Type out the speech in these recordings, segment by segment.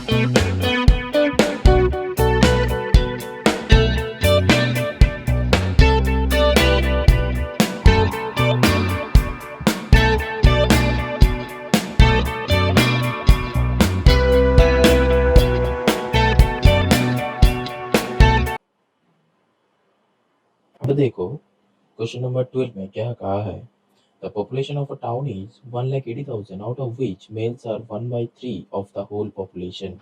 अब देखो question number 12 में क्या कहा है। The population of a town is 1,80,000 out of which males are 1/3 of the whole population.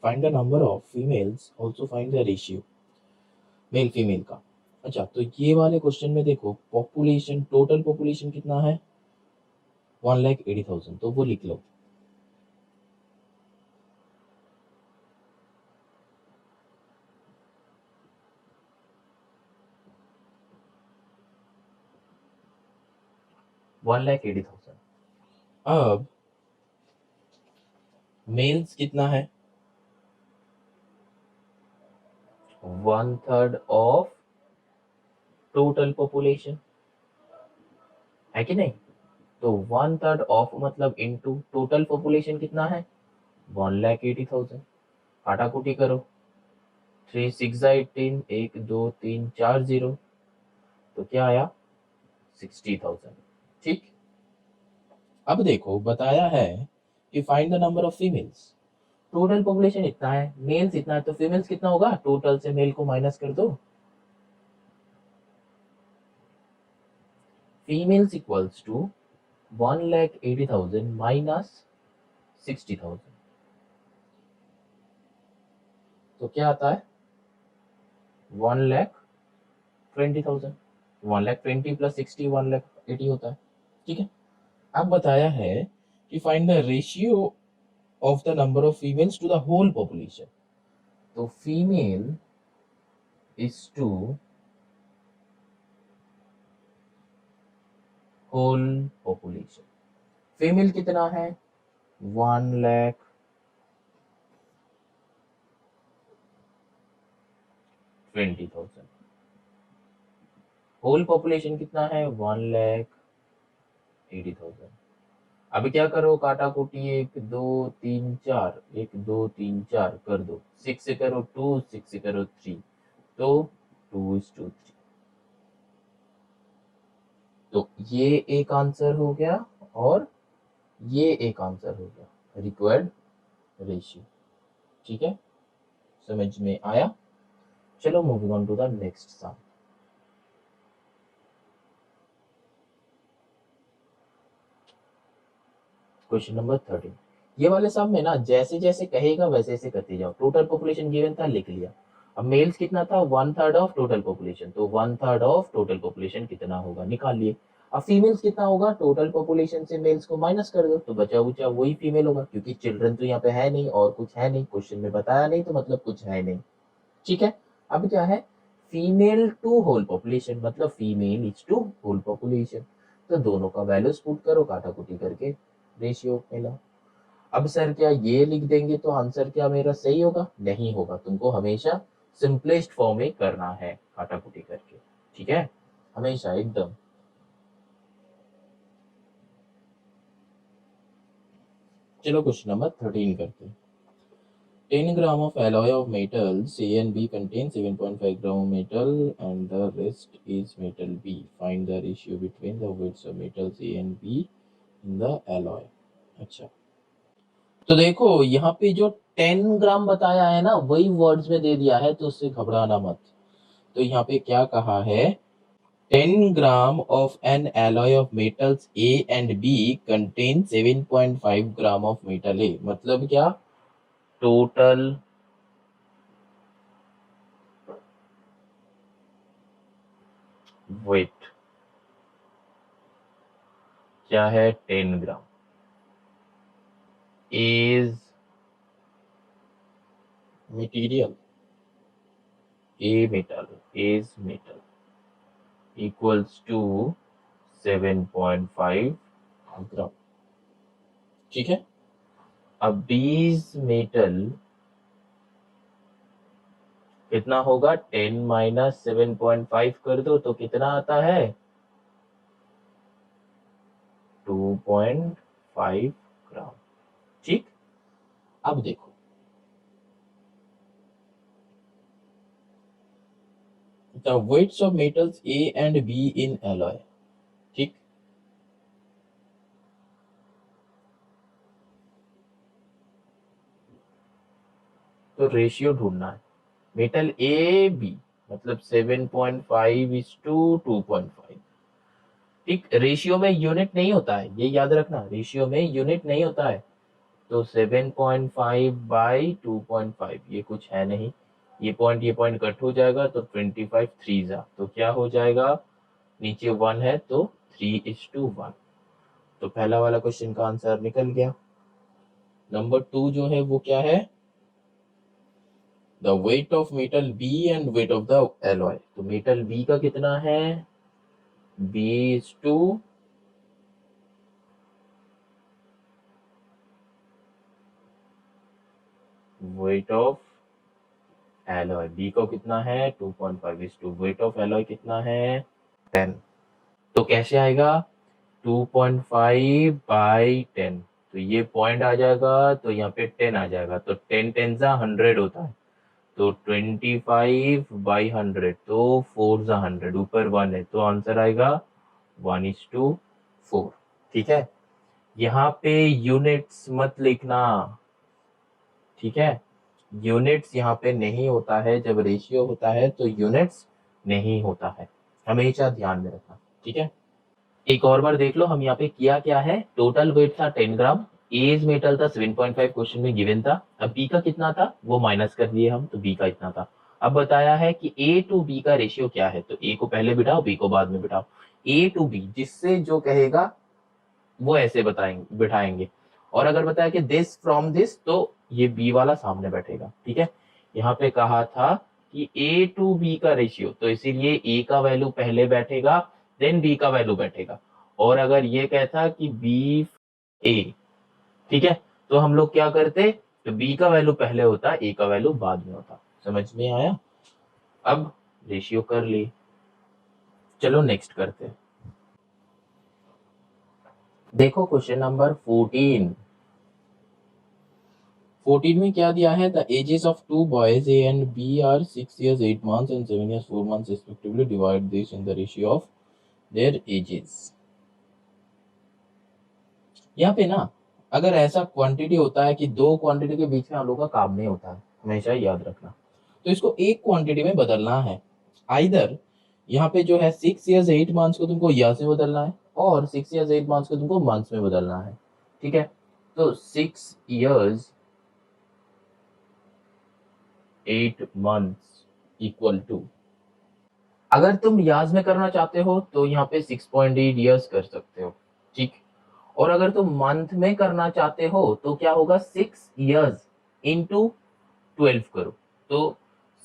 Find the number of females, also find the ratio male female का। अच्छा, तो ये वाले क्वेश्चन में देखो पॉपुलेशन, टोटल पॉपुलेशन कितना है 1,80,000, तो वो लिख लो। वन लैख 80,000। अब मेल्स कितना है, 1/3 ऑफ टोटल पॉपुलेशन, है कि नहीं। तो 1/3 ऑफ मतलब इनटू टोटल पॉपुलेशन कितना है 1,80,000। काटाकुटी करो, 3 6 18, 1 2 3 4 0, तो क्या आया 60,000। ठीक। अब देखो बताया है कि find the number of females. Total population इतना है, मेल्स इतना है, तो फीमेल्स कितना होगा, टोटल से मेल को माइनस कर दो। फीमेल्स इक्वल्स टू 1,80,000 माइनस 60,000, तो क्या आता है 1,20,000। 1,20,000 प्लस 60 1,80,000 होता है। ठीक है। अब बताया है कि find the ratio of the number of females to the whole population. तो female is to whole population. Female कितना है 1,20,000। होल पॉपुलेशन कितना है 1,80,000। अभी क्या करो, काटा कुटी, 1 2 3 4, 1 2 3 4 कर दो, 6 से करो 2, 6 से करो 3, तो 2:3। तो ये एक आंसर हो गया और ये एक आंसर हो गया, रिक्वायर्ड रेशियो। ठीक है, समझ में आया। चलो moving on to the next sum. Question number 13। ये वाले सम में ना जैसे जैसे कहेगा वैसे वैसे करते जाओ। टोटल पॉपुलेशन गिवन था, लिख लिया। अब मेल्स कितना था 1/3 ऑफ टोटल पॉपुलेशन, तो 1/3 ऑफ टोटल पॉपुलेशन कितना होगा निकाल लिए। अब फीमेल्स कितना होगा, टोटल पॉपुलेशन से मेल्स को माइनस कर दो, तो बचा बुचा वही फीमेल होगा, क्योंकि चिल्ड्रन तो यहाँ पे है नहीं और कुछ है नहीं, क्वेश्चन में बताया नहीं, तो मतलब कुछ है नहीं। ठीक है। अब क्या है, फीमेल टू होल पॉपुलेशन, मतलब female is to whole population, तो दोनों का वैल्यूज पुट करो, काटा कुटी करके रेशियो मिला। अब सर क्या ये लिख देंगे तो आंसर क्या मेरा सही होगा, नहीं होगा, तुमको हमेशा सिंपलेस्ट फॉर्म में करना है, काटा कुटी करके। ठीक है, हमेशा एकदम। चलो क्वेश्चन नंबर 13 करते हैं। 10 gram of alloy of metals A and B contain 7.5 gram of metal and the rest is metal B. Find the ratio between the weights of metals A and B in the alloy. अच्छा, तो देखो यहाँ पे जो 10 ग्राम बताया है ना वही वर्ड्स में दे दिया है, तो उससे घबराना मत। तो यहाँ पे क्या कहा है, 10 ग्राम of an alloy of metals A and B contain 7.5 gram of metal A, मतलब क्या, टोटल वेट क्या है 10 gram, is material, a metal, is metal equals to 7.5 gram. ठीक है। अब बीज मेटल कितना होगा, 10 माइनस 7.5 कर दो तो कितना आता है 2.5 ग्राम। ठीक। अब देखो the weights of metals A and B in alloy. ठीक, तो रेशियो ढूंढना है। मेटल ए बी मतलब 7.5 इज टू 2.5। ठीक, रेशियो में यूनिट नहीं होता है, ये याद रखना, रेशियो में यूनिट नहीं होता है। तो 7.5 बाई 2.5 ये कुछ है नहीं, ये पॉइंट कट हो जाएगा तो 25 थ्री जा, तो क्या हो जाएगा, नीचे 1 है तो 3:1। तो पहला वाला क्वेश्चन का आंसर निकल गया। नंबर 2 जो है वो क्या है, the weight of metal B and weight of the alloy. तो मेटल बी का कितना है, B/2 weight of alloy, B का कितना है 2.5/2, वेट ऑफ एलॉय कितना है 10। तो कैसे आएगा 2.5 बाई 10, तो ये पॉइंट आ जाएगा तो यहाँ पे 10 आ जाएगा, तो 10 10 जा 100 होता है, तो 25 बाई 100, तो 4 जा 100, ऊपर 1 है तो आंसर आएगा 1:4। ठीक है, यहाँ पे यूनिट्स मत लिखना। ठीक है, यूनिट्स यहाँ पे नहीं होता है, जब रेशियो होता है तो यूनिट्स नहीं होता है, हमेशा ध्यान में रखना। ठीक है, एक और बार देख लो हम यहाँ पे किया क्या है। टोटल वेट था 10 ग्राम, एज मेटल था 7.5 क्वेश्चन में गिवन था। अब बी का कितना था वो माइनस कर दिए हम, तो बी का इतना था। अब बताया है कि ए टू बी का रेशियो क्या है, तो ए को पहले बिठाओ बी को बाद में बिठाओ। ए टू बी जिससे जो कहेगा वो ऐसे बताएंगे बिठाएंगे, और अगर बताया कि दिस फ्रॉम दिस तो ये बी वाला सामने बैठेगा। ठीक है, यहाँ पे कहा था कि ए टू बी का रेशियो, तो इसीलिए ए का वैल्यू पहले बैठेगा देन बी का वैल्यू बैठेगा। और अगर ये कहता कि बी ए, ठीक है, तो हम लोग क्या करते, तो बी का वैल्यू पहले होता, ए का वैल्यू बाद में होता। समझ में आया? अब रेशियो कर ली, चलो नेक्स्ट करते हैं। देखो क्वेश्चन नंबर 14। 14 में क्या दिया है, the ages of two boys A and B are 6 years 8 months and 7 years 4 months respectively, divide this in the ratio of their ages. यहाँ पे ना अगर ऐसा क्वांटिटी होता है कि दो क्वांटिटी के बीच में हम लोग का काम नहीं होता है, हमेशा याद रखना, तो इसको एक क्वांटिटी में बदलना है। आइदर यहाँ पे जो है 6 years 8 months को तुमको ईयर्स में बदलना है, और 6 years 8 months को तुमको मंथ्स में बदलना है। ठीक है, तो 6 years 8 months इक्वल टू, अगर तुम याज में करना चाहते हो तो यहाँ पे 6.8 ईयर्स कर सकते हो। ठीक, और अगर तुम मंथ में करना चाहते हो तो क्या होगा, 6 years इंटू 12 करो, तो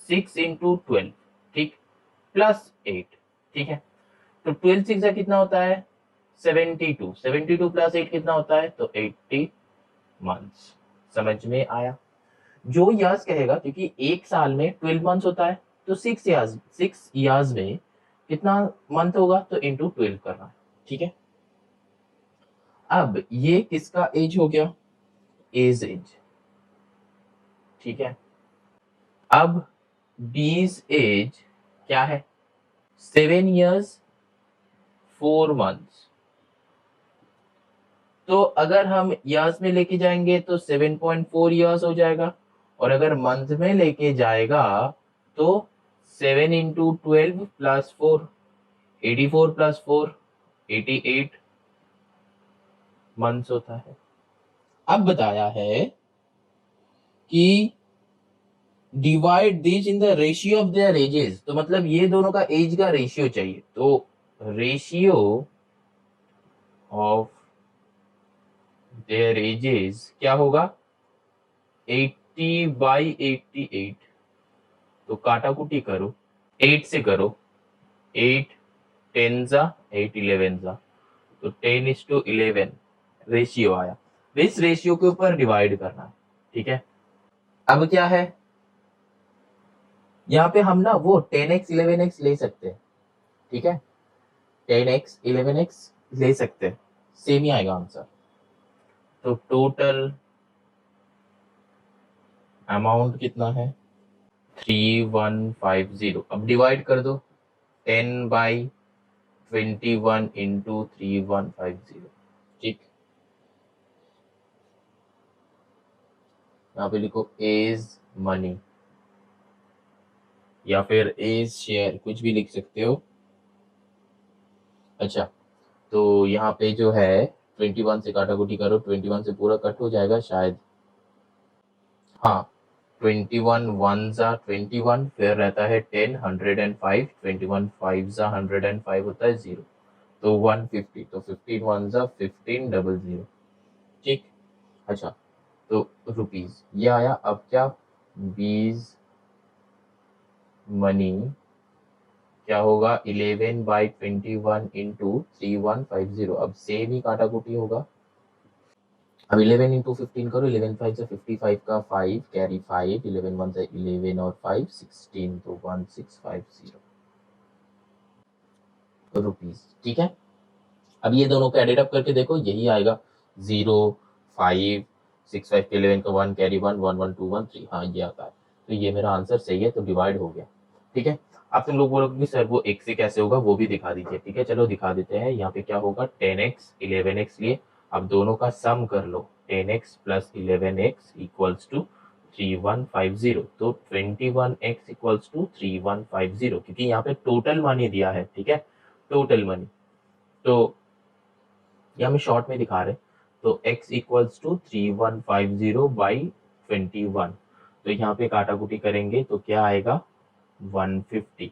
6 इंटू 12, ठीक, प्लस 8। ठीक है, तो 12 6 कितना होता है 72, 72 प्लस 8 कितना होता है, तो 80 मंथ्स। समझ में आया? जो इयर्स कहेगा, क्योंकि एक साल में 12 मंथ्स होता है, तो 6 इयर्स में कितना मंथ होगा, तो इंटू 12 करना है। ठीक है, अब ये किसका एज हो गया, एज। ठीक है, अब बीज एज क्या है, 7 years 4 months। तो अगर हम इयर्स में लेके जाएंगे तो 7.4 ईयर्स हो जाएगा, और अगर मंथ में लेके जाएगा तो 7 इंटू 12 प्लस 4, 84 प्लस 4 88 मंथ्स होता है। अब बताया है कि divide this in the ratio of their edges, तो मतलब ये दोनों का एज का रेशियो चाहिए, तो रेशियो ऑफ देयर एजेस क्या होगा, 80/88। तो काटा कुटी करो, 8 से करो, 8 10 जा 8 11 जा, तो 10:11 रेशियो आया। इस रेशियो के ऊपर डिवाइड करना है। ठीक है, अब क्या है, यहाँ पे हम ना वो 10x 11x ले सकते हैं। ठीक है, 10x 11x ले सकते हैं, सेम ही आएगा आंसर। तो टोटल अमाउंट कितना है 3150। अब डिवाइड कर दो 10/21 इंटू 3150। ठीक, यहाँ पे लिखो एज मनी या फिर एज शेयर, कुछ भी लिख सकते हो। अच्छा, तो यहाँ पे जो है 21 से काटाकुटी करो, 21 से पूरा कट हो जाएगा शायद। हाँ, 21 वन ज़ा 21, फिर रहता है 10, 105, 21 फाइव ज़ा 105 होता है 0, तो 150, तो 15 वन ज़ा 1500। ठीक, अच्छा, तो रुपीज ये आया। अब क्या, बीज मनी क्या होगा, 11/21 इंटू 3150। अब सेम ही काटाकुटी होगा। अब 11 इंटू 15 करो, 11 5 से 55 का 5 कैरी 5, 11 1 से 11 और 5 16, तो 1650 रुपीज। ठीक है, अब ये दोनों को एडेड अप करके देखो, यही आएगा 0 5 6 5 के 11 का 1 कैरी 1 1 1 2 1 3, हाँ ये आता है। तो ये मेरा आंसर सही है, तो डिवाइड हो गया। ठीक है, अब तुम लोग बोलोगे कि सर वो एक से कैसे होगा, वो भी दिखा दीजिए। ठीक है, चलो दिखा देते हैं। यहाँ पे क्या होगा, 10x 11x लिए, अब दोनों का सम कर लो, 10x plus 11x equals to 3150, तो 21x इक्वल्स टू 3150, क्योंकि यहाँ पे टोटल मनी दिया है। ठीक है, टोटल मनी, तो ये हमें शॉर्ट में दिखा रहे, तो x इक्वल्स टू 3150/21, तो यहाँ पे काटाकुटी करेंगे तो क्या आएगा, 150,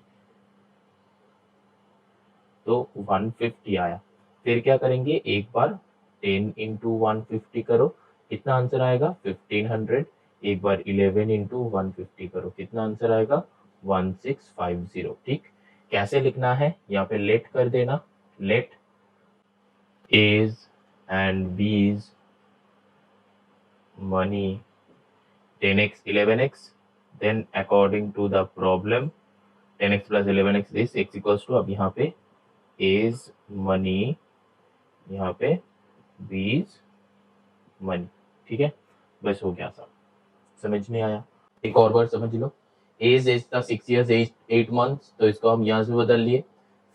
तो 150 आया। फिर क्या करेंगे, एक बार 10 इंटू 150 करो, कितना आंसर आएगा, 1500। एक बार 11 इंटू 150 करो, कितना आंसर आएगा, 1650। ठीक, कैसे लिखना है, यहाँ पे लेट कर देना, late A's and B's money 10x 11x, then according to the problem 10x plus 11x is x equals to, अब यहाँ पे A's money, यहाँ पे B's money। ठीक है, बस हो गया सब, समझ में आया। एक और बार समझ लो, एज एज था 6 years 8 months, तो इसको हम यहाँ से बदल लिए,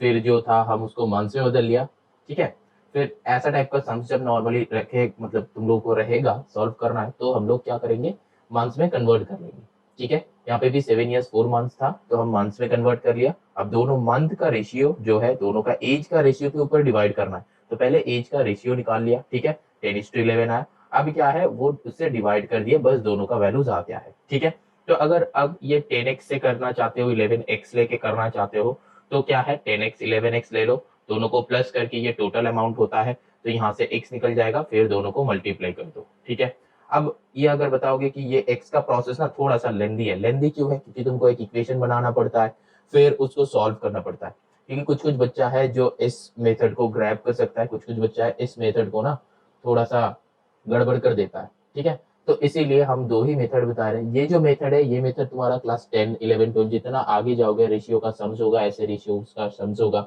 फिर जो था हम उसको मंथ्स में बदल लिया। ठीक है, फिर ऐसा टाइप का सम्स जब नॉर्मली रखे, मतलब तुम लोग को रहेगा सॉल्व करना है, तो हम लोग क्या करेंगे, मंथ्स में कन्वर्ट कर लेंगे। ठीक है, यहाँ पे भी 7 years 4 months था, तो हम मंथ्स में कन्वर्ट कर लिया। अब दोनों मंथ का रेशियो जो है, दोनों का एज का रेशियो के ऊपर डिवाइड करना है, तो पहले एज का रेशियो निकाल लिया। ठीक है, 10:11 आया। अब क्या है, वो उससे डिवाइड कर दिया, बस दोनों का वैल्यूज आ गया है। ठीक है, तो अगर अब ये 10x से करना चाहते हो, 11x लेके करना चाहते हो, तो क्या है, 10x 11x ले लो, दोनों को प्लस करके ये टोटल अमाउंट होता है, तो यहाँ से x निकल जाएगा, फिर दोनों को मल्टीप्लाई कर दो। ठीक है, अब ये अगर बताओगे कि ये x का प्रोसेस ना थोड़ा सा लेंदी है, लेंदी क्यों है, क्योंकि तुमको एक इक्वेशन बनाना पड़ता है, फिर उसको सॉल्व करना पड़ता है, क्योंकि कुछ कुछ बच्चा है जो इस मेथड को ग्रैब कर सकता है, कुछ कुछ बच्चा है इस मेथड को ना थोड़ा सा गड़बड़ कर देता है। ठीक है, तो इसीलिए हम दो ही मेथड बता रहे हैं। ये जो मेथड है, ये मेथड तुम्हारा क्लास 10 11 12 जितना आगे जाओगे, रेशियो का सम्स होगा, ऐसे रेशियोज का सम्स होगा,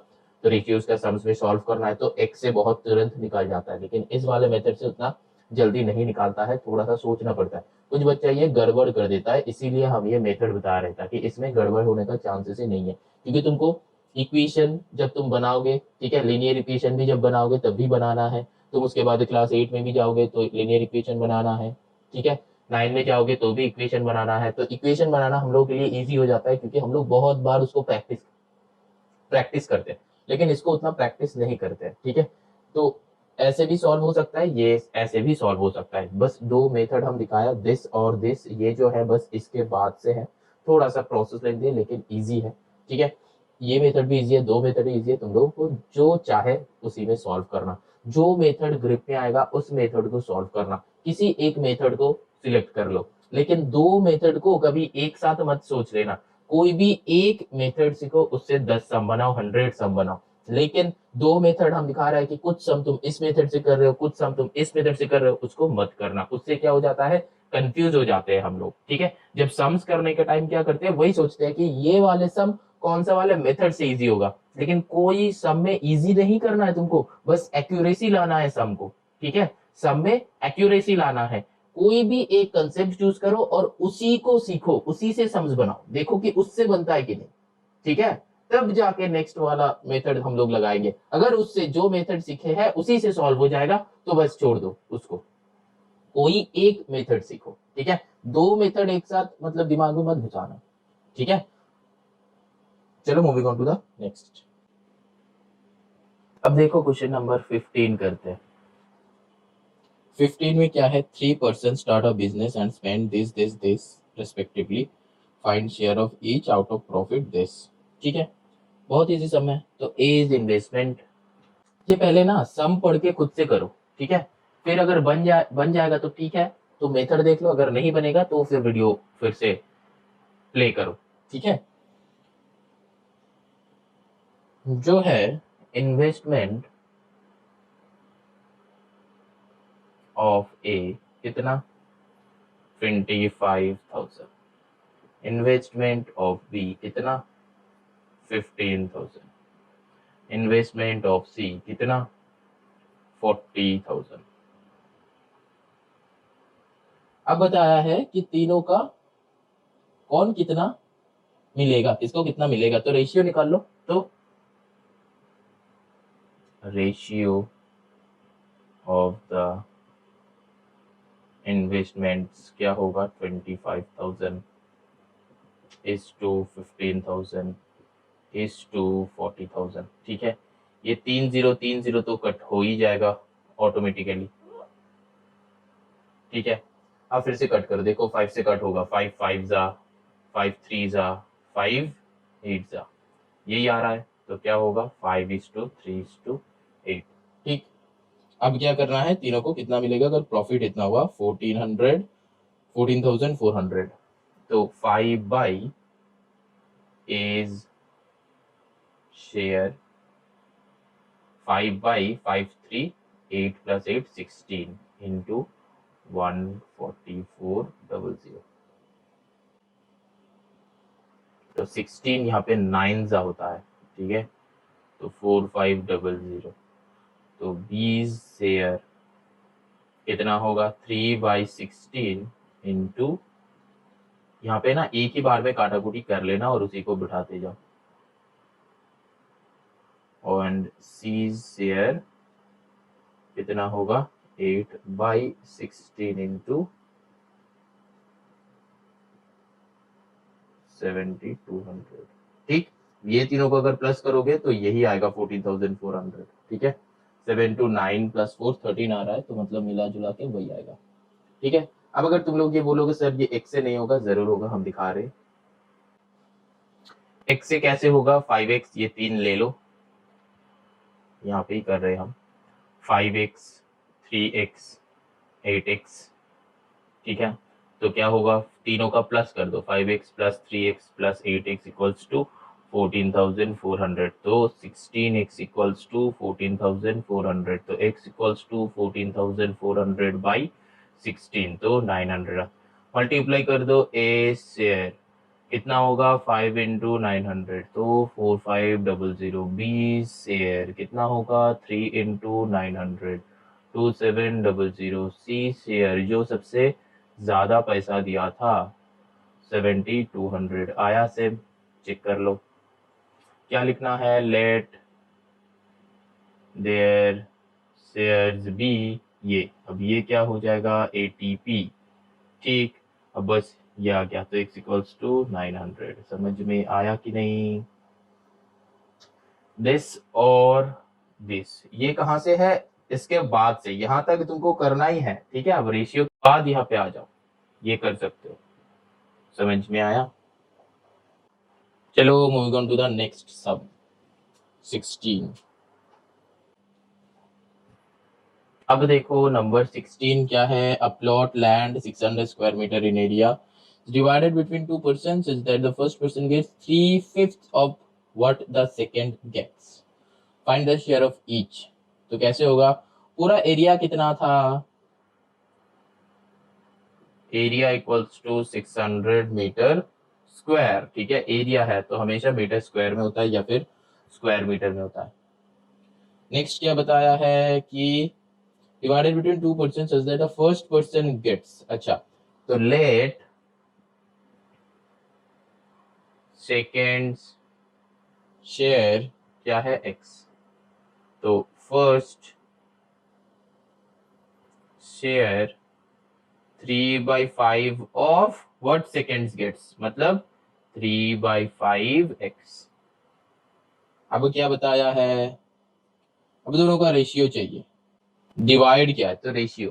तो रेशियोज का सम्स में सॉल्व करना है तो x से बहुत तुरंत निकाल जाता है, लेकिन इस वाले मेथड से उतना जल्दी नहीं निकालता है, थोड़ा सा सोचना पड़ता है। कुछ बच्चा ये गड़बड़ कर देता है, इसीलिए हम ये मेथड बता रहे हैं, ताकि इसमें गड़बड़ होने का चांसेस ही नहीं है, क्योंकि तुमको इक्वेशन जब तुम बनाओगे, ठीक है, लीनियर इक्वेशन भी जब बनाओगे तब भी बनाना है, तुम उसके बाद क्लास 8 में भी जाओगे तो लीनियर इक्वेशन बनाना है। ठीक है, 9 में जाओगे तो भी इक्वेशन बनाना है, तो इक्वेशन बनाना हम लोग के लिए इजी हो जाता है, क्योंकि हम लोग बहुत बार उसको प्रैक्टिस प्रैक्टिस करते हैं, लेकिन इसको उतना प्रैक्टिस नहीं करते हैं। ठीक है, तो ऐसे भी सॉल्व हो सकता है, ये ऐसे भी सॉल्व हो सकता है, बस दो मेथड हम दिखाया, दिस और दिस, ये जो है बस इसके बाद से है, थोड़ा सा प्रोसेस लेंथी है लेकिन इजी है। ठीक है, ये मेथड भी इजी है, दो मेथड भी इजी है, तुम लोगों को जो चाहे उसी में सॉल्व करना, जो मेथड ग्रिप में आएगा उस मेथड को सॉल्व करना, किसी एक मेथड को सिलेक्ट कर लो, लेकिन दो मेथड को कभी एक साथ मत सोच लेना, कोई भी एक मेथड सीखो, उससे 10 सम बनाओ, 100 सम बनाओ, लेकिन दो मेथड हम दिखा रहे हैं कि कुछ सम तुम इस मेथड से कर रहे हो, कुछ सम तुम इस मेथड से कर रहे हो, उसको मत करना, उससे क्या हो जाता है, कंफ्यूज हो जाते हैं हम लोग। ठीक है, जब सम्स करने के टाइम क्या करते हैं, वही सोचते हैं कि ये वाले सम कौन सा वाले मेथड से इजी होगा, लेकिन कोई सम में इजी नहीं करना है तुमको, बस एक्यूरेसी लाना है सम को। ठीक है, सम में एक्यूरेसी लाना है, कोई भी एक कंसेप्ट चूज करो और उसी को सीखो, उसी से सम्स बनाओ, देखो कि उससे बनता है कि नहीं, ठीक है, तब जाके नेक्स्ट वाला मेथड हम लोग लगाएंगे। अगर उससे जो मेथड सीखे हैं उसी से सॉल्व हो जाएगा तो बस छोड़ दो उसको, कोई एक मेथड सीखो, ठीक है, दो मेथड एक साथ मतलब दिमाग में मत घुसाना, ठीक है। चलो moving on to the next. अब देखो क्वेश्चन नंबर 15 करते हैं। 15 में क्या है, 3 person start a business and spend this respectively, find share of each out of profit this, ठीक है, बहुत इजी सम है। तो ए इज इन्वेस्टमेंट, ये पहले ना सम पढ़ के खुद से करो, ठीक है, फिर अगर बन जाएगा तो ठीक है, तो मेथड देख लो, अगर नहीं बनेगा तो फिर वीडियो फिर से प्ले करो, ठीक है। जो है इन्वेस्टमेंट ऑफ ए कितना, 25,000, इन्वेस्टमेंट ऑफ बी कितना, 15,000, इन्वेस्टमेंट ऑफ सी कितना, 40,000। अब बताया है कि तीनों का कौन कितना मिलेगा, किसको कितना मिलेगा, तो रेशियो निकाल लो। तो रेशियो ऑफ द इन्वेस्टमेंट्स क्या होगा, 25,000 इज टू 15,000 इज टू 40,000, ठीक है। ये 3 0 तो कट हो ही जाएगा ऑटोमेटिकली, ठीक है। अब फिर से कट कर देखो, 5 से कट होगा, 5 5 जा, 5 3 जा, 5 8 जा, यही आ रहा है, तो क्या होगा 5:3:8, ठीक। अब क्या करना है, तीनों को कितना मिलेगा, अगर प्रॉफिट इतना हुआ 14,400, तो 5 इज शेयर, 5/5 3 8 + 8 16 इंटू 144,000, तो 16 यहाँ पे 9 जा होता है, ठीक है, तो 4500, तो 20 शेयर कितना होगा, 3/16 इंटू, यहाँ पे ना एक ही बार में काटाकुटी कर लेना और उसी को बिठाते जाओ, और सी शेयर कितना होगा, 8/16 इंटू 7200, ठीक। ये तीनों को अगर प्लस करोगे तो यही आएगा 14,400, ठीक है। 7 to 9 + 4 13 आ रहा है, तो मतलब मिला जुला के वही आएगा, ठीक है। अब अगर तुम लोग ये बोलोगे सर ये x से नहीं होगा, जरूर होगा, हम दिखा रहे। x से कैसे होगा, 5x, ये 3 ले लो, यहाँ पे ही कर रहे हम, 5x 3x 8x, ठीक है, तो क्या होगा, तीनों का प्लस कर दो, 5x + 3x + 8x = 14,400, तो 16x = 14,400, तो x = 14,400/16, तो 900, मल्टीप्लाई कर दो, ए शेयर कितना होगा, 5 × 900, तो 4500, बी शेयर कितना होगा, 3 × 900, 2700, सी शेयर जो सबसे ज्यादा पैसा दिया था 7200 आया, से चेक कर लो। क्या लिखना है, लेट देयर शेयर्स बी, ये अब ये क्या हो जाएगा, ATP, ठीक। अब बस ये आ गया, तो x = 900, समझ में आया कि नहीं। दिस और दिस ये कहां से है, इसके बाद से, यहां तक तुमको करना ही है, ठीक है। अब रेशियो के बाद यहाँ पे आ जाओ, ये कर सकते हो, समझ में आया। चलो moving on to the next sum 16। अब देखो नंबर 16 क्या है, a plot land 600 square metre in area divided between two persons is that the first person gets 3/5 of what the second gets. Find the share of each. तो कैसे होगा, पूरा area कितना था, एरिया = 600 मीटर स्क्वायर, ठीक है, area है तो हमेशा मीटर स्क्वायर में होता है या फिर स्क्वायर मीटर में होता है। नेक्स्ट क्या बताया है कि divided between two persons such that the first person gets. अच्छा, तो let seconds share क्या है x, तो first share 3/5 of what seconds gets, मतलब 3/5x। अब क्या बताया है, अब दोनों का रेशियो चाहिए, डिवाइड क्या है तो रेशियो,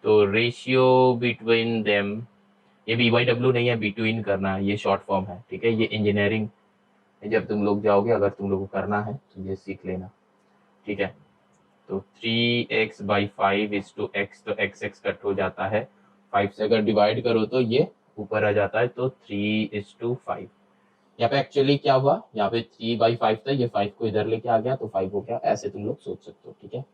तो रेशियो बिटवीन देम, ये BY/W नहीं है, बिटवीन करना है, ये शॉर्ट फॉर्म है, ठीक है। ये इंजीनियरिंग जब तुम लोग जाओगे, अगर तुम लोग को करना है तो ये सीख लेना, ठीक है। तो 3x/5 इज टू x, तो x कट हो जाता है, 5 से अगर डिवाइड करो तो ये ऊपर आ जाता है, तो 3:5। यहाँ पे एक्चुअली क्या हुआ, यहाँ पे 3/5 था, ये 5 को इधर लेके आ गया तो 5 हो गया, ऐसे तुम लोग सोच सकते हो, ठीक है।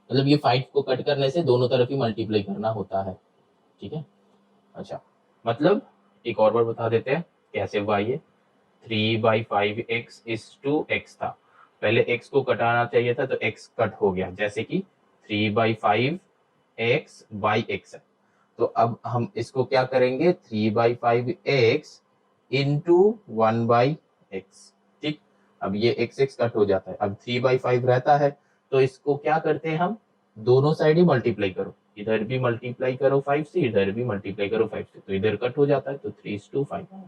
मतलब ये 5 को कट करने से दोनों तरफ ही मल्टीप्लाई करना होता है, ठीक है। अच्छा, मतलब एक और बार बता देते हैं कैसे हुआ ये। 3/5x इज टू x था, पहले x को कटाना चाहिए था तो x कट हो गया, जैसे कि 3/5x बाई x है, तो अब हम इसको क्या करेंगे, 3/5x इंटू 1/x, ठीक। अब ये x कट हो जाता है, अब 3/5 रहता है, तो इसको क्या करते हैं हम, दोनों साइड ही मल्टीप्लाई करो, इधर भी मल्टीप्लाई करो 5 से, इधर भी मल्टीप्लाई करो 5 से, तो इधर कट हो जाता है, तो 3:5।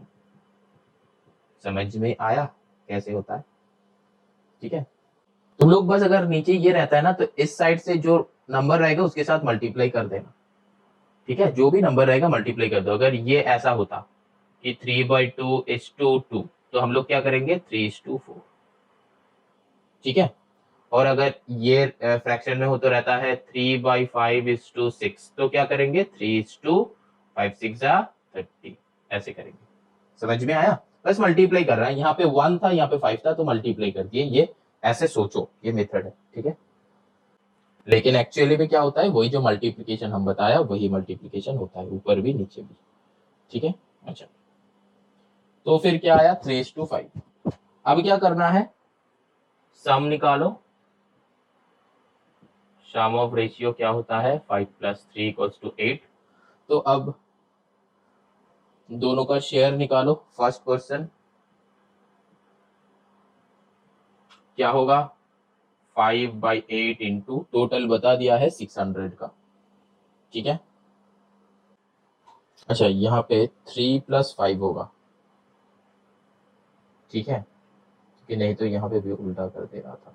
समझ में आया कैसे होता है, ठीक है। तुम लोग बस अगर नीचे ये रहता है ना, तो इस साइड से जो नंबर रहेगा उसके साथ मल्टीप्लाई कर देना, ठीक है। जो भी नंबर रहेगा मल्टीप्लाई कर दो। अगर ये ऐसा होता कि 3/2 इज टू 2, तो हम लोग क्या करेंगे, 3:4, ठीक है। और अगर ये फ्रैक्शन में हो तो रहता है 3/5 इज टू 6, तो क्या करेंगे, 3:5, 6 30, ऐसे करेंगे। समझ में आया, बस मल्टीप्लाई कर रहा है, यहाँ पे 1 था, यहाँ पे 5 था, तो मल्टीप्लाई कर दिए, ये ऐसे सोचो, ये मेथड है, ठीक है। लेकिन एक्चुअली में क्या होता है, वही जो मल्टीप्लीकेशन हम बताया वही मल्टीप्लीकेशन होता है, ऊपर भी नीचे भी, ठीक है। अच्छा, तो फिर क्या आया, 3:5। अब क्या करना है, सम निकालो, सम ऑफ रेशियो क्या होता है, 5 + 3 = 8। तो अब दोनों का शेयर निकालो, फर्स्ट पर्सन क्या होगा, 5/8 इंटू टोटल बता दिया है 600 का, ठीक है। अच्छा, यहाँ पे 3 + 5 होगा, ठीक है, कि नहीं तो यहाँ पे भी उल्टा कर दे रहा था,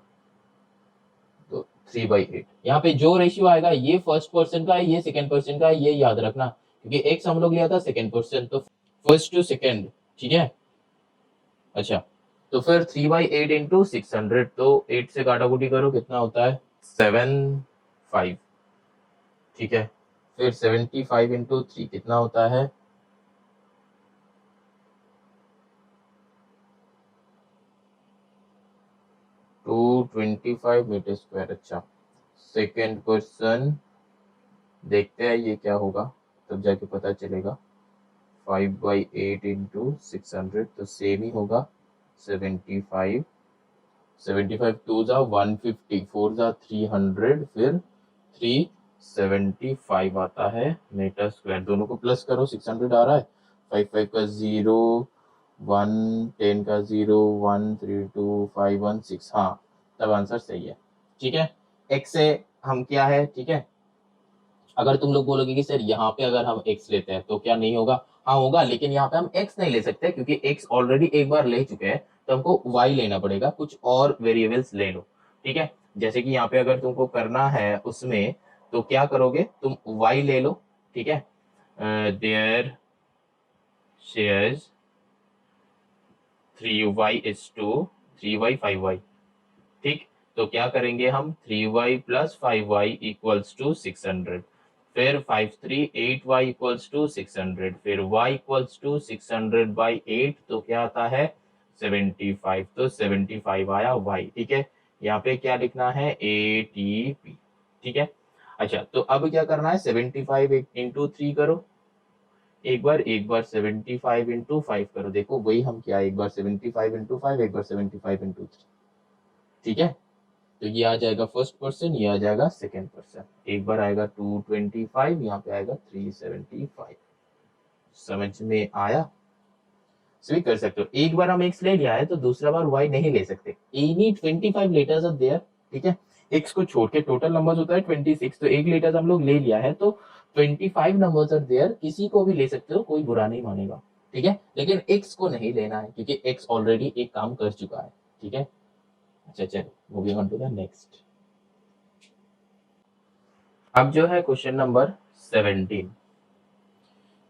तो 3/8। यहाँ पे जो रेशियो आएगा ये फर्स्ट पर्सन का है, ये सेकंड पर्सन का है, ये याद रखना, क्योंकि एक्स हम लोग लिया था सेकंड पर्सन, तो फर्स्ट टू सेकंड, ठीक है। अच्छा, तो फिर 3/8 इंटू 600, तो 8 से काटाकुटी करो, कितना होता है, 75, ठीक है। फिर 75 इंटू 3 कितना होता है, 225 मीटर स्क्वायर। अच्छा, सेकेंड पर्सन देखते हैं ये क्या होगा, तब जाके पता चलेगा। 5/8 इंटू 600, तो सेम ही होगा, 75, 75 2 जा 150, 4 जा 300, फिर 375 आता है मीटर स्क्वायर। दोनों को प्लस करो, 600 आ रहा है, 5 5 का 0, 1 10 का 0, 1 3 2 5 1 6, हाँ, तब आंसर सही है, ठीक है। x से हम क्या है, ठीक है। अगर तुम लोग बोलोगे कि सर यहाँ पे अगर हम x लेते हैं तो क्या नहीं होगा, हाँ होगा, लेकिन यहाँ पे हम x नहीं ले सकते, क्योंकि x ऑलरेडी एक बार ले चुके हैं, तो हमको y लेना पड़ेगा, कुछ और वेरिएबल्स ले लो, ठीक है। जैसे कि यहाँ पे अगर तुमको करना है उसमें, तो क्या करोगे, तुम y ले लो, ठीक है। There shares 3y is to 3y 5y, ठीक। तो क्या करेंगे हम, 3y + 5y = 600, फिर 5 3 8y = 600, फिर y = 600/8, तो क्या आता है, 75, तो 75 आया y, ठीक है। यहाँ पे क्या लिखना है, ATP, ठीक है। अच्छा, तो अब क्या करना है, 75 इंटू 3 करो, एक बार 75 इंटू 5 करो, देखो वही हम क्या, एक बार 75 इंटू 5, एक बार 75 इंटू 3, ठीक है। तो ये आ जाएगा फर्स्ट पर्सन, ये आ जाएगा सेकेंड पर्सन। एक बार आएगा 225, यहाँ पे आएगा 375। समझ में आया? स्विच कर सकते हो। एक बार हम एक्स ले लिया है तो दूसरा बार वाई नहीं ले सकते। एनी 25 लेटर्स आर देयर, ठीक है। एक्स को छोड़ के टोटल नंबर्स होता है 26, तो एक लेटर्स हम लोग ले लिया है तो 25 नंबर्स आर देयर। किसी को भी ले सकते हो, कोई बुरा नहीं मानेगा, ठीक है। लेकिन एक्स को नहीं लेना है क्योंकि एक्स ऑलरेडी एक काम कर चुका है, ठीक है। अच्छा चलो, moving on to the next. अब जो है क्वेश्चन नंबर 17।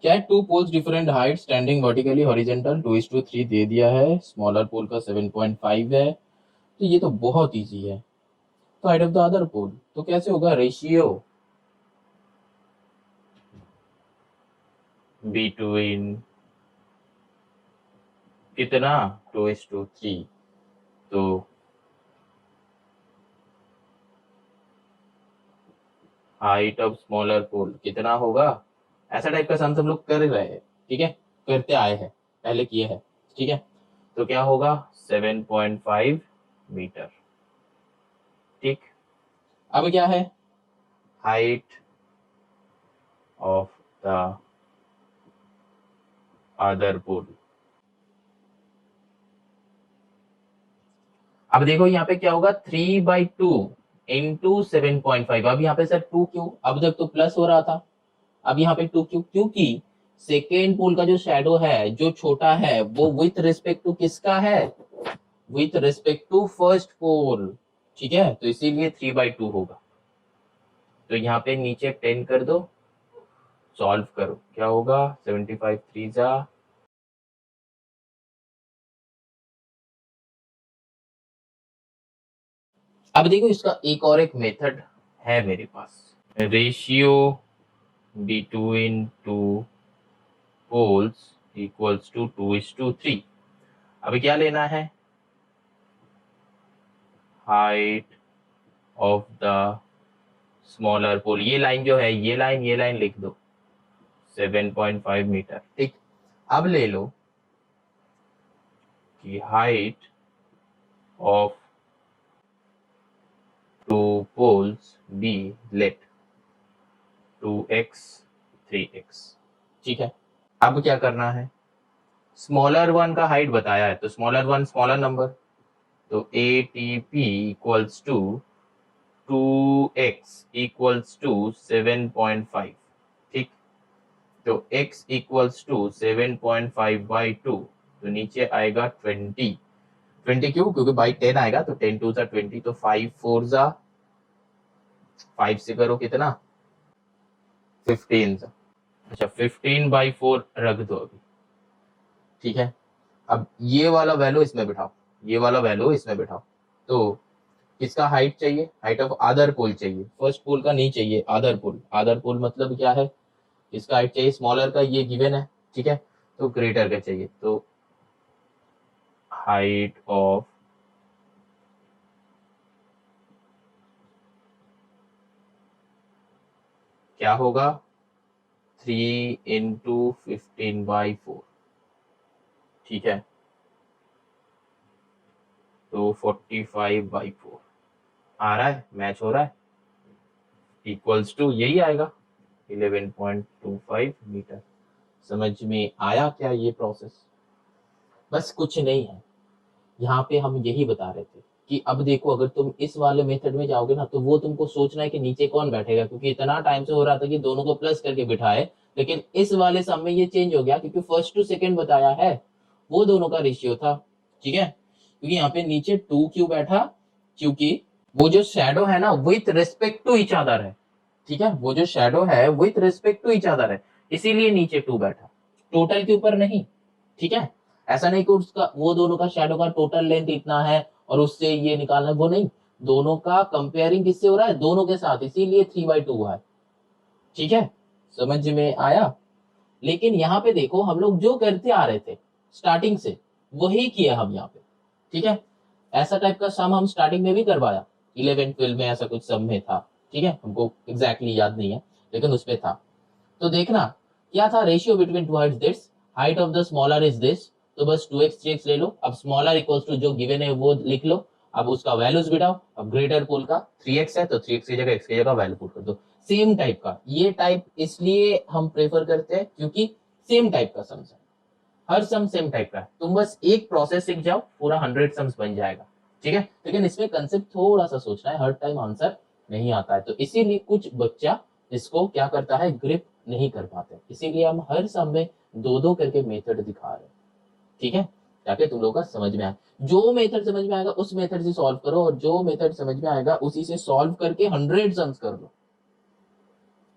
क्या है? Two poles different height standing vertically horizontal 2:3 दे दिया है। स्मॉलर पोल का 7.5 है, तो ये तो बहुत इजी है। तो height of the other pole तो कैसे होगा? रेशियो बिटवीन कितना? 2:3। तो हाइट ऑफ स्मॉलर पोल कितना होगा? ऐसा टाइप का सम सब लोग कर रहे हैं, ठीक है, करते आए हैं, पहले किए हैं, ठीक है। तो क्या होगा? 7.5 मीटर, ठीक। अब क्या है? Height of the other pole. अब देखो यहाँ पे क्या होगा? 3/2 इंटू 7.5। अब यहाँ पे सर 2 क्यों? अब तक तो प्लस हो रहा था, अब यहाँ पे 2 क्यों? क्योंकि सेकेंड पोल का जो शैडो है, जो छोटा है, वो विथ रिस्पेक्ट टू किसका है? With respect to first pole, ठीक है। तो इसीलिए 3/2 होगा। तो यहाँ पे नीचे 10 कर दो, सॉल्व करो, क्या होगा? 75 3 जा। अब देखो इसका एक और एक मेथड है मेरे पास। Ratio between two poles equals to 2:3। अभी क्या लेना है? Height of the smaller pole. ये लाइन जो है, ये लाइन लिख दो, 7.5 मीटर, ठीक। अब ले लो कि height of two poles be let 2x 3x, ठीक है। अब क्या करना है? स्मॉलर वन का हाइट बताया है तो स्मॉलर वन स्मॉलर नंबर, तो ATP equals to 2x equals to 7.5, ठीक। तो x इक्वल्स टू 7.5/2, तो नीचे आएगा 20। 20 क्यों? क्योंकि बाई 10 आएगा, तो 10 2 सा 20, तो 5 4 जा 5 से करो कितना? 15 सा। अच्छा 15/4 रख दो अभी, ठीक है। अब ये वाला वैल्यू इसमें बिठाओ, ये वाला वैल्यू इसमें बिठाओ। तो किसका हाइट चाहिए? हाइट ऑफ अदर पोल चाहिए, फर्स्ट पोल का नहीं चाहिए, अदर पोल। अदर पोल मतलब क्या है? इसका हाइट चाहिए स्मॉलर का, ये गिवन है, ठीक है। तो ग्रेटर का चाहिए, तो हाइट ऑफ क्या होगा? 3 इंटू 15/4, ठीक है। तो 45/4 आ रहा है, मैच हो रहा है, इक्वल्स टू यही आएगा 11.25 मीटर। समझ में आया क्या ये प्रोसेस? बस कुछ नहीं है, यहाँ पे हम यही बता रहे थे कि अब देखो अगर तुम इस वाले मेथड में जाओगे ना तो वो तुमको सोचना है कि नीचे कौन बैठेगा, क्योंकि इतना टाइम से हो रहा था कि दोनों को प्लस करके बिठाए। लेकिन इस वाले सम में ये चेंज हो गया क्योंकि फर्स्ट टू सेकंड बताया है, वो दोनों का रेशियो था, ठीक है। क्योंकि यहाँ पे नीचे 2 क्यों बैठा? क्योंकि वो जो शैडो है ना with respect to each other है, ठीक है। वो जो शैडो है with respect to each other है, इसीलिए नीचे 2 बैठा, टोटल के ऊपर नहीं, ठीक है। ऐसा नहीं कि उसका वो दोनों का शैडो का टोटल लेंथ इतना है और उससे ये निकालना, वो नहीं। दोनों का कंपेयरिंग किससे हो रहा है? दोनों के साथ, इसीलिए 3/2 हुआ है, ठीक है। समझ में आया? लेकिन यहाँ पे देखो हम लोग जो करते आ रहे थे स्टार्टिंग से वही किया हम यहाँ पे, ठीक है। ऐसा टाइप का सम हम स्टार्टिंग में भी करवाया, 11 12 में ऐसा कुछ सम में था, ठीक है। हमको एग्जैक्टली याद नहीं है लेकिन उसमें था। तो देखना क्या था? Ratio between to Heights this, height of the smaller is this, तो बस 2x 3x ले लो। अब स्मॉलर इक्वल्स टू जो गिवन है वो लिख लो, अब उसका वैल्यूज बिठाओ, अब ग्रेटर पोल का 3x है तो 3x की जगह x की जगह वैल्यू पुट कर दो। सेम टाइप का ये टाइप इसलिए हम प्रेफर करते हैं क्योंकि सेम टाइप का सम्स है, हर सम सेम टाइप का है। तुम बस एक प्रोसेस सीख जाओ, पूरा 100 सम्स बन जाएगा, ठीक है। लेकिन इसमें कंसेप्ट थोड़ा सा सोचना है, हर टाइम आंसर नहीं आता है, तो इसीलिए कुछ बच्चा इसको क्या करता है, ग्रिप नहीं कर पाते, इसीलिए हम हर सम में दो दो करके मेथड दिखा रहे हैं, ठीक है, ताकि तुम लोगों का समझ में आए। जो मेथड समझ में आएगा उस मेथड से सॉल्व करो, और जो मेथड समझ में आएगा उसी से सॉल्व करके 100 सम्स कर लो,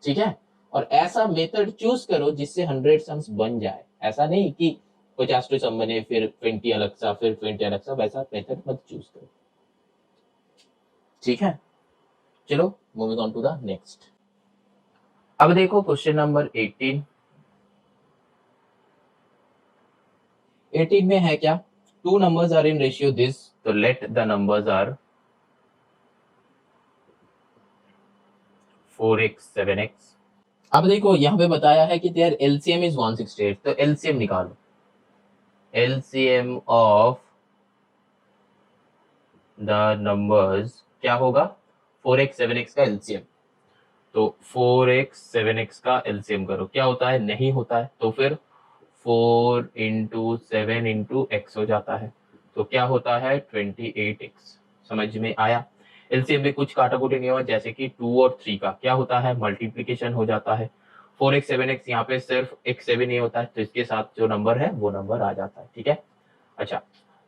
ठीक है। और ऐसा मेथड चूज करो जिससे 100 सम्स बन जाए, ऐसा नहीं कि 50 सम बने फिर 20 अलग सा फिर 20 अलग सा, वैसा मेथड मत चूज करो, ठीक है। चलो moving on to the next. अब देखो क्वेश्चन नंबर 18। 18 में है क्या, two numbers are in ratio this, तो let the numbers are 4x 7x। अब देखो यहाँ पे बताया है कि देयर एलसीएम इज 168, तो एलसीएम निकालो, एलसीएम ऑफ द नंबर्स क्या होगा, 4x 7x का एलसीएम, तो 4x 7x का एलसीएम करो, क्या होता है, नहीं होता है, तो फिर 4 इंटू 7 इंटू एक्स हो जाता है, तो क्या होता है 28x। समझ में आया। एलसीएम में कुछ काटाकुटी नहीं हुआ, जैसे कि 2 और 3 का क्या होता है, मल्टीप्लीकेशन हो जाता है। 4x 7x यहाँ पे सिर्फ x 7 ही होता है, तो इसके साथ जो नंबर है वो नंबर आ जाता है, ठीक है। अच्छा,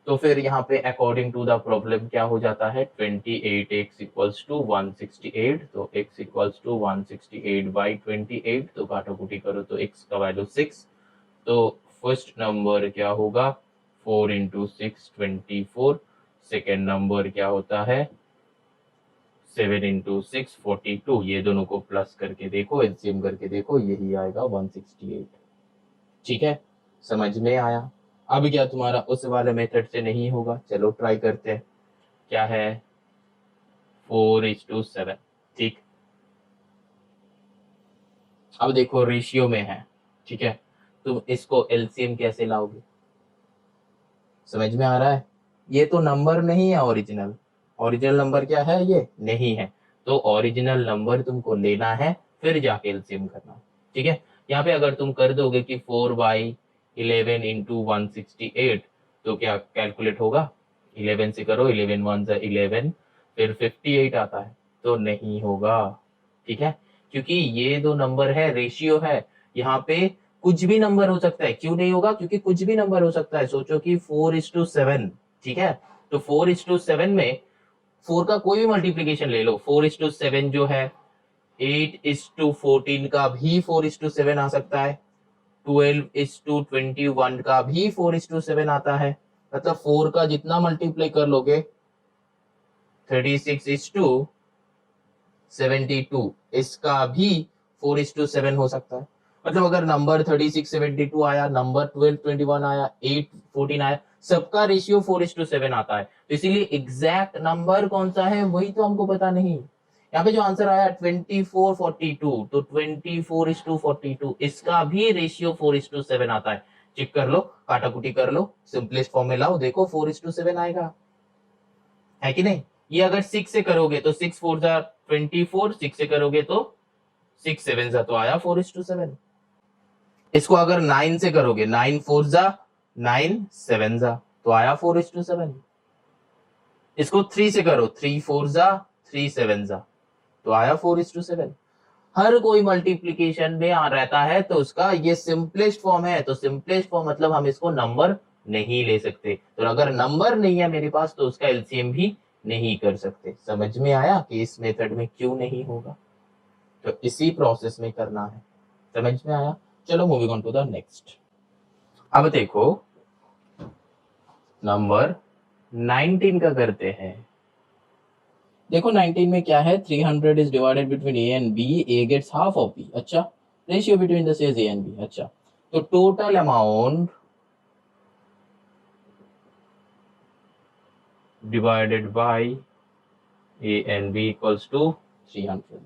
तो फिर यहाँ पे अकॉर्डिंग टू द प्रॉब्लम क्या हो जाता है, 28x इक्वल्स टू 168, तो x इक्वल्स टू 168 बाई 28, तो काटाकुटी करो तो x का वैल्यू 6, तो फर्स्ट नंबर क्या होगा, 4 इंटू 6 24, सेकेंड नंबर क्या होता है 7 इंटू 6 42, ये दोनों को प्लस करके देखो, एलसीएम करके देखो, यही आएगा 168, ठीक है। समझ में आया। अब क्या तुम्हारा उस वाले मेथड से नहीं होगा, चलो ट्राई करते हैं, क्या है 4:7, ठीक। अब देखो रेशियो में है, ठीक है, तुम इसको एलसीएम कैसे लाओगे, समझ में आ रहा है। ये तो नंबर नहीं है ओरिजिनल, ओरिजिनल नंबर क्या है, ये नहीं है, तो ओरिजिनल नंबर तुमको लेना है फिर जाके एलसीएम करना, ठीक है। यहाँ पे अगर तुम कर दोगे कि 4/11 इंटू 168, तो क्या कैलकुलेट होगा, 11 से करो, 11 1 से 11, फिर 58 आता है, तो नहीं होगा, ठीक है, क्योंकि ये दो नंबर है, रेशियो है, यहाँ पे कुछ भी नंबर हो सकता है, क्यों नहीं होगा, क्योंकि कुछ भी नंबर हो सकता है। सोचो कि 4:7, ठीक है, तो 4:7 में 4 का कोई भी मल्टीप्लीकेशन ले लो, 4:7 जो है 8:14 का भी 4:7 आ सकता है, 12:21 का भी 4:7 आता है, मतलब 4 का जितना मल्टीप्लाई कर लोगे 36:72, इसका भी 4:7 हो सकता है। मतलब अगर नंबर 36:72 आया, नंबर 12:21 आया, 8:14 आया, सबका रेशियो 4:7 आता है, तो इसीलिए एग्जैक्ट नंबर कौन सा है वही तो हमको पता नहीं। यहाँ पे जो आंसर आया 24:42, तो 24:42, इसका भी रेशियो 4:7 आता है, चेक कर लो, काटाकुटी कर लो, सिंपलेस्ट फॉर्म में लाओ, देखो 4:7 आएगा, है कि नहीं। ये अगर 6 से करोगे तो 6 4 जा 24, 6 से करोगे तो 6 7 जा, तो आया 4:7। इसको अगर 9 से करोगे, 9 4 जा 9 7 जा, तो आया 4:7। इसको 3 से करो, 3 4 जा 3 7 जा, तो आया 4:7। हर कोई मल्टीप्लीकेशन में आ रहता है, तो उसका ये सिंपलेस्ट फॉर्म है, तो सिंपलेस्ट फॉर्म मतलब हम इसको नंबर नहीं ले सकते, तो अगर नंबर नहीं है मेरे पास तो उसका एलसीएम भी नहीं कर सकते। समझ में आया कि इस मेथड में क्यों नहीं होगा, तो इसी प्रोसेस में करना है, समझ में आया। चलो moving on to the next. अब देखो नंबर 19 का करते हैं। देखो 19 में क्या है, 300 is divided between A and B, A gets half of B, अच्छा, ratio between the says A and B, अच्छा, तो total amount divided by A and B equals to 300।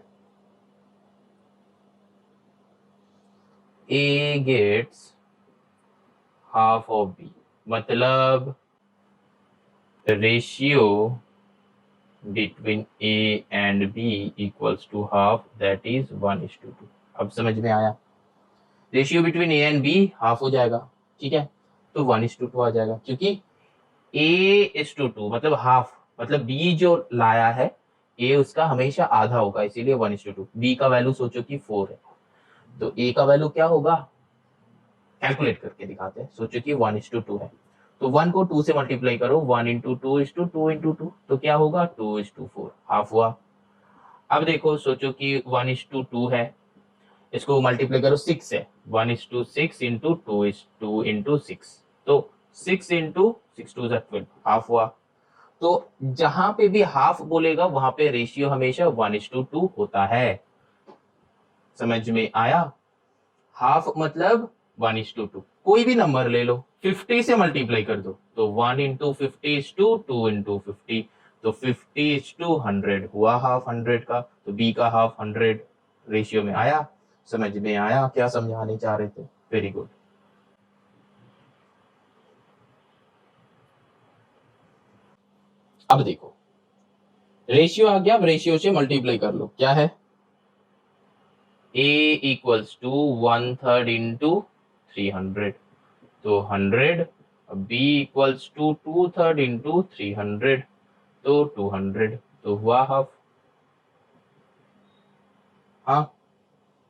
A gets half of B, मतलब ratio between A and B equals to half, that is 1:2। अब समझ में आया? Ratio between A and B half हो जाएगा, ठीक है, तो 1:2 आ जाएगा, क्योंकि A:2 मतलब हाफ, मतलब बी जो लाया है ए उसका हमेशा आधा होगा, इसीलिए 1:2। बी का वैल्यू सोचो कि 4 है, तो ए का वैल्यू क्या होगा, कैलकुलेट करके दिखाते हैं। सोचो कि 1:2 है, तो 1 को 2 से मल्टीप्लाई करो, 1 × 2 = 2 × 2, तो क्या होगा 2:4, हाफ हुआ। अब देखो, सोचो कि 1:2 है, इसको मल्टीप्लाई करो 6 है, 1:6 इंटू 2:6, तो 6 × 6 × 2 = 12, हाफ हुआ। तो जहां पे भी हाफ बोलेगा वहां पे रेशियो हमेशा 1:2 होता है। समझ में आया? हाफ मतलब 1:2। कोई भी नंबर ले लो, 50 से मल्टीप्लाई कर दो, तो 1 × 50 = 2 × 50, तो 50:100 हुआ हाफ 100 का, तो बी का हाफ 100 रेशियो में आया। समझ में आया क्या समझाने चाह रहे थे? Very good. अब देखो, रेशियो आ गया, अब रेशियो से मल्टीप्लाई कर लो, क्या है, a = 1/3 इंटू 300, तो 100, b = 2/3 इंटू 300, तो 200, तो हुआ हाफ। हाँ,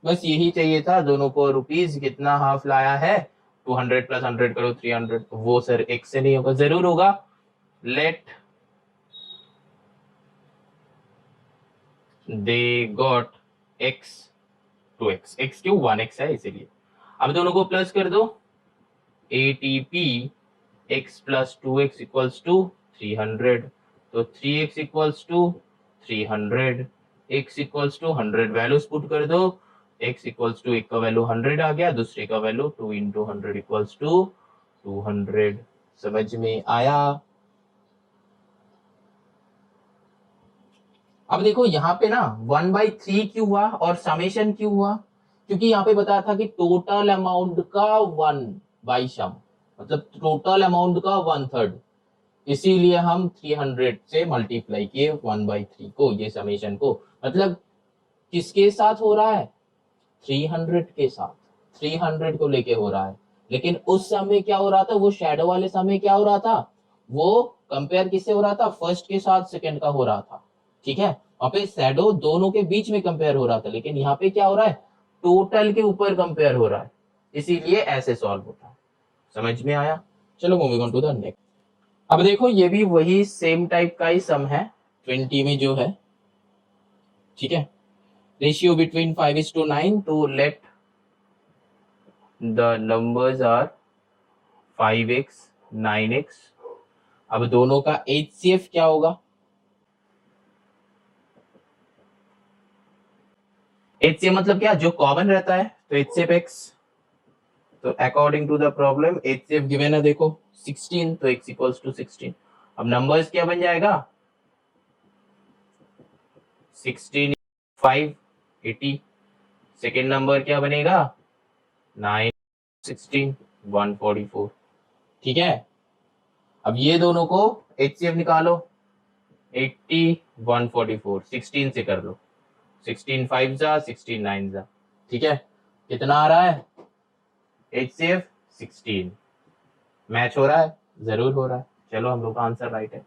बस यही चाहिए था, दोनों को रुपीज कितना हाफ लाया है, 200 + 100 करो 300, वो सर x से नहीं होगा, जरूर होगा। Let they got x to x क्यों, 1x है इसीलिए। अब दोनों को प्लस कर दो, ATP x + 2x = 300, तो 3x = 300, x = 100, वैल्यूज पुट कर दो, x = एक का वैल्यू 100 आ गया, दूसरे का वैल्यू 2 × 100 = 200। समझ में आया? अब देखो यहाँ पे ना 1/3 क्यों हुआ और समेशन क्यों हुआ, क्योंकि यहाँ पे बताया था कि टोटल अमाउंट का 1/सम, मतलब टोटल अमाउंट का 1/3, इसीलिए हम 300 से मल्टीप्लाई किए 1/3 को, ये समेशन को, मतलब किसके साथ हो रहा है, 300 के साथ, 300 को लेके हो रहा है। लेकिन उस समय क्या हो रहा था, वो शैडो वाले समय क्या हो रहा था, वो कंपेयर किससे हो रहा था, फर्स्ट के साथ सेकंड का हो रहा था, ठीक है, वहां पे शैडो दोनों के बीच में कंपेयर हो रहा था, लेकिन यहाँ पे क्या हो रहा है, टोटल के ऊपर कंपेयर हो रहा है, इसीलिए ऐसे सॉल्व होता है। समझ में आया? चलो moving on to the next. अब देखो, ये भी वही सेम टाइप का ही सम है, 20 में जो है, ठीक है, रेशियो बिटवीन 5:9, तो let the numbers are 5x 9x। अब दोनों का HCF क्या होगा, HCF मतलब क्या, जो कॉमन रहता है, तो HCF x, तो according to the problem HCF given है, देखो 16, तो x = 16। अब नंबर्स क्या बन जाएगा, 16 5 80, सेकेंड नंबर क्या बनेगा, 9 16 144, ठीक है। अब ये दोनों को HCF निकालो, 80 144, 16 से कर लो, 16 5 जा 16 9 जा, ठीक है, कितना आ रहा है HCF 16, मैच हो रहा है, जरूर हो रहा है। चलो हम लोग का आंसर राइट है।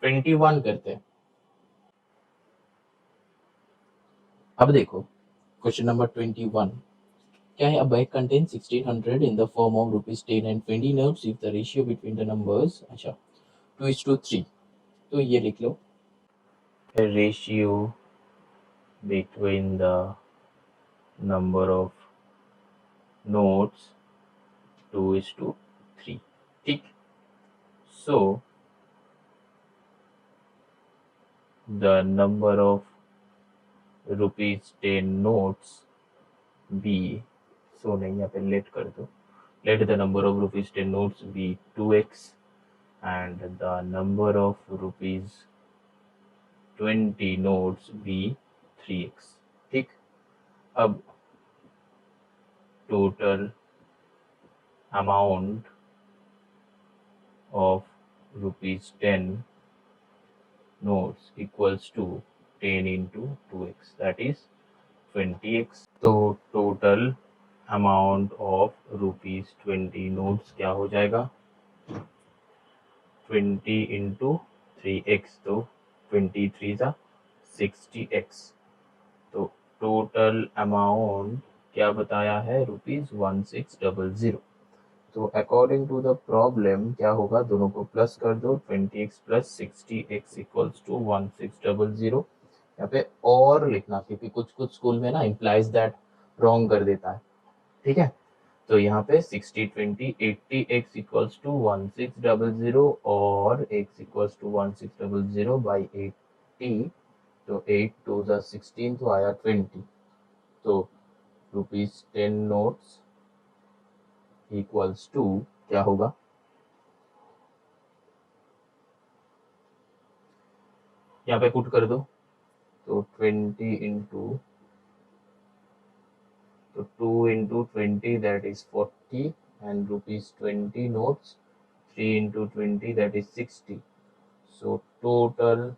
21 करते हैं। अब देखो क्वेश्चन नंबर 21 क्या है, a bag contains 1600 in the form of ₹10 and 20 notes if the ratio between the numbers, अच्छा 2:3, तो ये लिख लो, ratio between the number of notes 2:3, ठीक। So the number of ₹10 notes be, so नहीं यहाँ पे लेट कर दो, let the number of ₹10 notes be 2x and the number of ₹20 notes be 3x, ठीक। अब total amount of ₹10 notes equals to 10 into 2x, that is 20x. तो total amount of rupees 20 notes क्या हो जाएगा, 20 into 3x, तो 23 जा 60x। तो total amount क्या बताया है, ₹1600। तो अकॉर्डिंग टू द प्रॉब्लम क्या होगा, दोनों को प्लस कर दो, 20x plus 60x equals to 1600। यहाँ पे और लिखना, क्योंकि कुछ कुछ स्कूल में ना इम्प्लाइज दैट रॉन्ग कर देता है, ठीक है। तो यहाँ पे 60 20 80x इक्वल्स टू 1600 और x इक्वल्स टू 1600 बाई 80। तो 8 2 ज़ा 16, तो आया 20। तो ₹10 नोट्स इक्वल्स टू क्या होगा, यहाँ पे पुट कर दो। तो 20 इंटू, तो 2 into 20 that is 40 and ₹20 notes, 3 into 20 that is 60। So total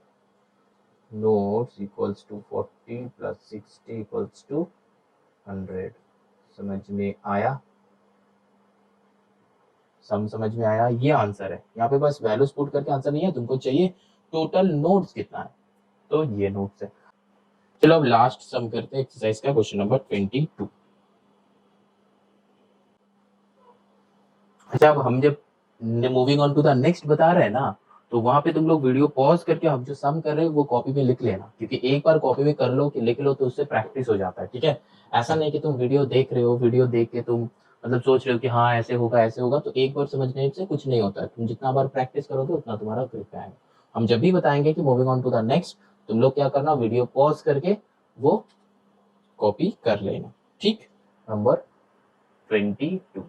notes equals to 40 plus 60 equals to 100। समझ में आया, समझ में आया, ये आंसर है। यहाँ पे बस वैल्यूज पुट करके आंसर नहीं है, तुमको चाहिए टोटल नोट्स कितना है, तो ये नोट्स है। चलो अब लास्ट सम करते हैं एक्सरसाइज का, क्वेश्चन नंबर 22। अच्छा, अब हम जब moving on to the next बता रहे हैं ना, तो वहां पे तुम लोग वीडियो पॉज करके हम जो सम कर रहे हैं वो कॉपी में लिख लेना, क्योंकि एक बार कॉपी में कर लो कि लिख लो तो उससे प्रैक्टिस हो जाता है, ठीक है। ऐसा नहीं कि तुम वीडियो देख रहे हो, वीडियो देख के तुम मतलब सोच रहे हो कि हाँ ऐसे होगा ऐसे होगा, तो एक बार समझने से कुछ नहीं होता है। तुम जितना बार प्रैक्टिस करोगे उतना तुम्हारा ग्रिप आएगा। हम जब भी बताएंगे कि moving on to the next, तुम लोग क्या करना, वीडियो पॉज करके वो कॉपी कर लेना, ठीक। Number 22।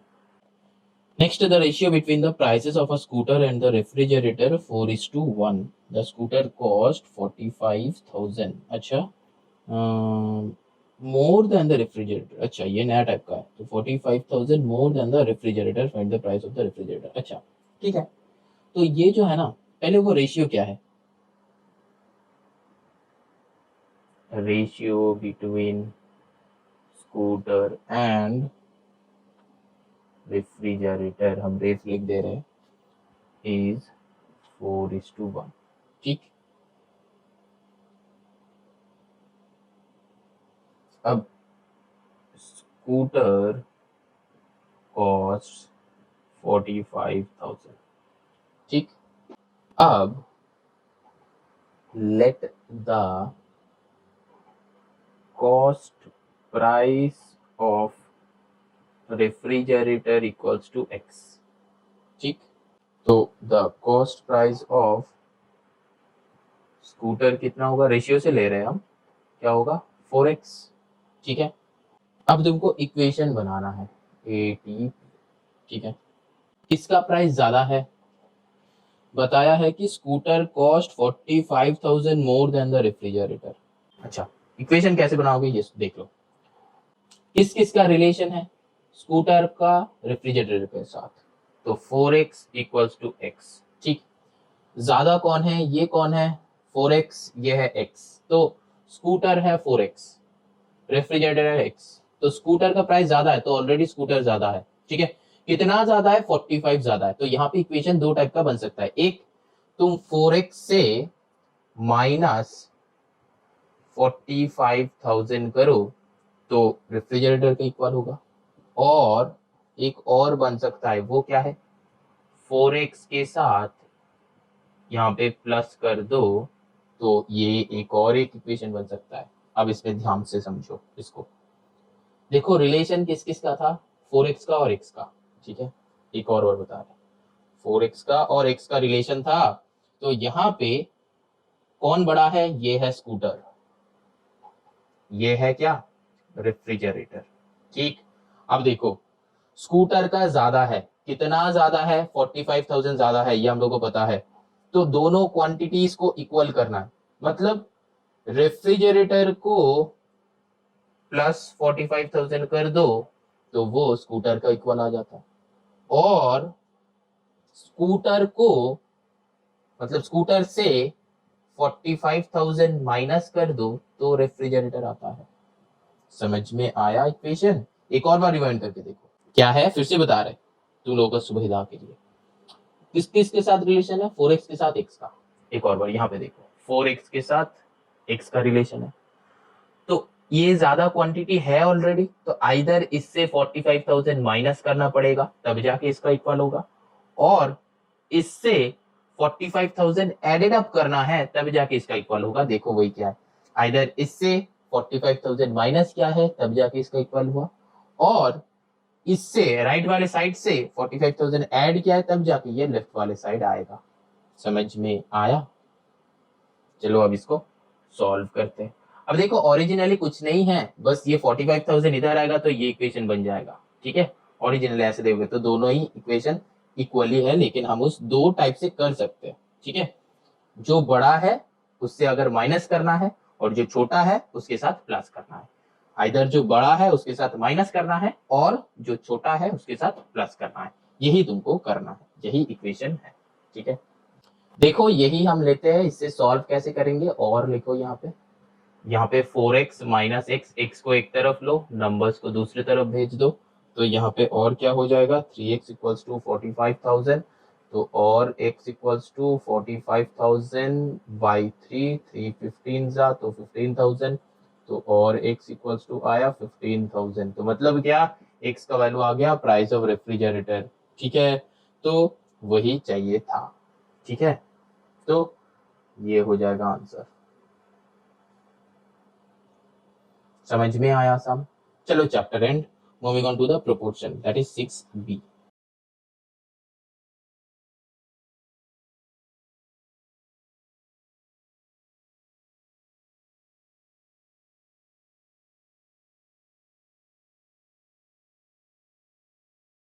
Next, the ratio between the prices of a scooter and the refrigerator 4:1. The scooter cost 45,000. अच्छा, more than the refrigerator. अच्छा, ये नया टाइप का है, तो 45,000 more than the refrigerator. Find the price of the refrigerator. अच्छा, ठीक है। तो ये जो है ना, पहले वो रेशियो क्या है, ratio between scooter and refrigerator, हम रेट लिख दे रहे हैं, इज 4:1, ठीक। अब स्कूटर कॉस्ट 45,000, ठीक। अब let the cost price of refrigerator equals to x, ठीक। तो the cost price of scooter कितना होगा, रेशियो से ले रहे हैं हम, क्या होगा 4x, ठीक है। अब तुमको इक्वेशन बनाना है AT, ठीक है। किसका प्राइस ज्यादा है, बताया है कि scooter cost 45,000 more than the refrigerator. अच्छा, इक्वेशन कैसे बनाओगे ये देख लो। किस किस का रिलेशन है, स्कूटर का रेफ्रिजरेटर के साथ, तो 4x इक्वल्स टू x, ठीक। ज्यादा कौन है, ये कौन है 4x, ये है x, तो स्कूटर है 4x, रेफ्रिजरेटर है x, तो स्कूटर का प्राइस ज्यादा है, तो ऑलरेडी स्कूटर ज्यादा है, ठीक है। कितना ज्यादा है, 45 ज्यादा है। तो यहाँ पे इक्वेशन दो टाइप का बन सकता है, एक तुम 4x से माइनस 45,000 करो तो रेफ्रिजरेटर का इक्वल होगा, और एक और बन सकता है, वो क्या है, 4x के साथ यहाँ पे प्लस कर दो, तो ये एक और एक इक्वेशन बन सकता है। अब इसमें ध्यान से समझो इसको, देखो रिलेशन किस किस का था, 4x का और x का, ठीक है। एक और बता रहे, 4x का और x का रिलेशन था, तो यहाँ पे कौन बड़ा है, ये है स्कूटर, ये है क्या, रेफ्रिजरेटर, ठीक। अब देखो स्कूटर का ज्यादा है, कितना ज्यादा है, 45,000 ज्यादा है, ये हम लोग को पता है। तो दोनों क्वांटिटीज को इक्वल करना है, मतलब रेफ्रिजरेटर को प्लस 45,000 कर दो तो वो स्कूटर का इक्वल आ जाता है, और स्कूटर को मतलब स्कूटर से 45,000 माइनस कर दो तो रेफ्रिजरेटर आता है। समझ में आया इक्वेशन? एक और बार रिवाइंड करके देखो क्या है, फिर से बता रहे तुम लोगों को सुविधा के लिए। किस किस के साथ रिलेशन है? 4x के साथ x का। एक और बार यहाँ पे देखो, 4x के साथ x का रिलेशन है, तो ये ज्यादा क्वांटिटी है ऑलरेडी, तो आइदर इससे 45,000 माइनस करना पड़ेगा तब जाके इसका इक्वल होगा, और इससे 45,000 एडेड अप करना है तब जाके इसका इक्वल होगा। देखो वही क्या है, आइदर इससे 45,000 माइनस किया है तब जाके इसका इक्वल हुआ, और इससे राइट वाले साइड से 45,000 ऐड किया है तब जाके ये लेफ्ट वाले साइड आएगा। समझ में आया? चलो अब इसको सॉल्व करते हैं। अब देखो ओरिजिनली कुछ नहीं है, बस ये 45,000 इधर आएगा तो ये इक्वेशन बन जाएगा। ठीक है, ओरिजिनली ऐसे देखोगे तो दोनों ही इक्वेशन इक्वली है, लेकिन हम उस दो टाइप से कर सकते हैं। ठीक है, जो बड़ा है उससे अगर माइनस करना है और जो छोटा है उसके साथ प्लस करना है, आइदर जो बड़ा है उसके साथ माइनस करना है और जो छोटा है उसके साथ प्लस करना है, यही तुमको करना है, यही इक्वेशन है। ठीक है, देखो यही हम लेते हैं, इससे सॉल्व कैसे करेंगे और लिखो यहाँ पे 4x माइनस एक्स, एक्स को एक तरफ लो, नंबर्स को दूसरी तरफ भेज दो, तो यहाँ पे और क्या हो जाएगा, 3x इक्वल्स टू 45,000, तो और x इक्वल्स टू 45,000 बाई 3 15 जा तो 15,000, तो और x इक्वल्स टू आया 15,000। तो मतलब क्या, x का वैल्यू आ गया प्राइस ऑफ रेफ्रिजरेटर। ठीक है, तो वही चाहिए था। ठीक है, तो ये हो जाएगा आंसर। समझ में आया सब? चलो chapter end, moving on to the proportion, that is 6b।